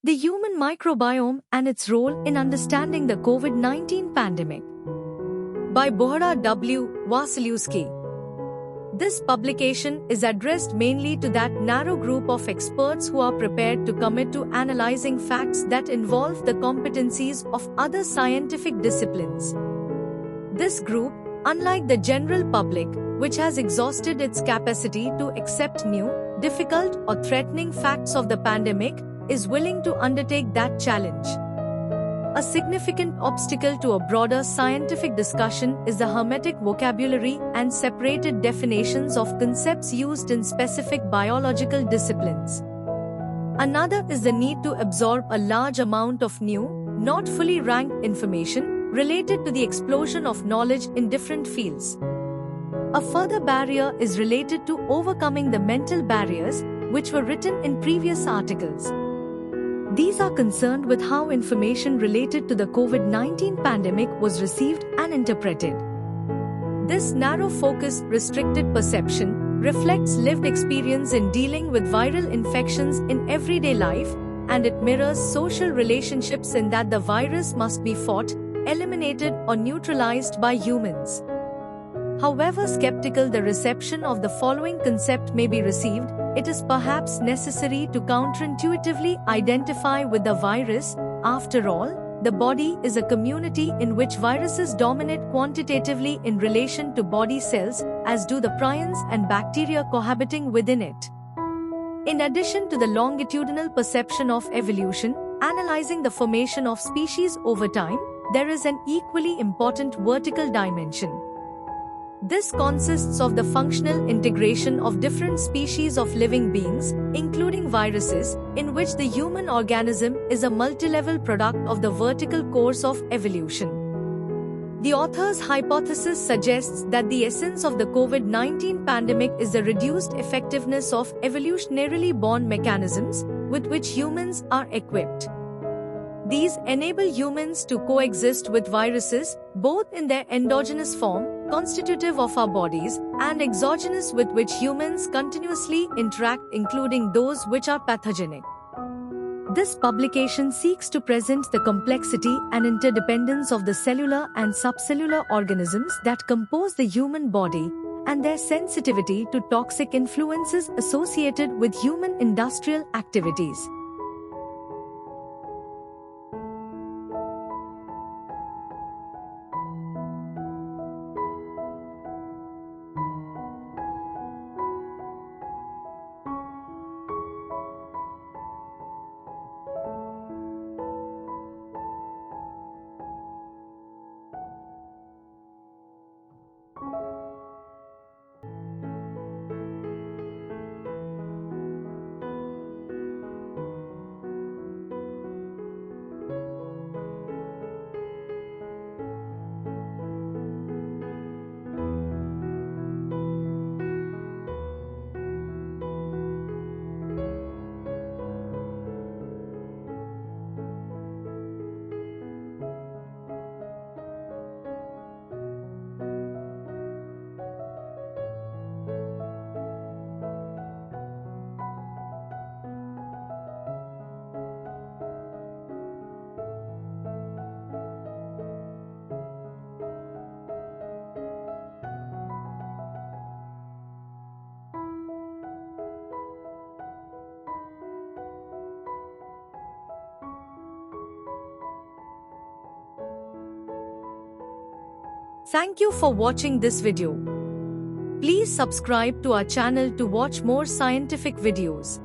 The Human Microbiome and Its Role in Understanding the COVID-19 Pandemic by Bohra W. Wasilewski. This publication is addressed mainly to that narrow group of experts who are prepared to commit to analyzing facts that involve the competencies of other scientific disciplines. This group, unlike the general public, which has exhausted its capacity to accept new, difficult, or threatening facts of the pandemic, is willing to undertake that challenge. A significant obstacle to a broader scientific discussion is the hermetic vocabulary and separated definitions of concepts used in specific biological disciplines. Another is the need to absorb a large amount of new, not fully ranked information related to the explosion of knowledge in different fields. A further barrier is related to overcoming the mental barriers which were written in previous articles. These are concerned with how information related to the COVID-19 pandemic was received and interpreted. This narrow focus, restricted perception, reflects lived experience in dealing with viral infections in everyday life, and it mirrors social relationships in that the virus must be fought, eliminated, or neutralized by humans. However skeptical the reception of the following concept may be received, it is perhaps necessary to counterintuitively identify with the virus. After all, the body is a community in which viruses dominate quantitatively in relation to body cells, as do the prions and bacteria cohabiting within it. In addition to the longitudinal perception of evolution, analyzing the formation of species over time, there is an equally important vertical dimension. This consists of the functional integration of different species of living beings, including viruses, in which the human organism is a multilevel product of the vertical course of evolution. The author's hypothesis suggests that the essence of the COVID-19 pandemic is the reduced effectiveness of evolutionarily born mechanisms with which humans are equipped. These enable humans to coexist with viruses, both in their endogenous form, constitutive of our bodies, and exogenous with which humans continuously interact, including those which are pathogenic. This publication seeks to present the complexity and interdependence of the cellular and subcellular organisms that compose the human body, and their sensitivity to toxic influences associated with human industrial activities. Thank you for watching this video. Please subscribe to our channel to watch more scientific videos.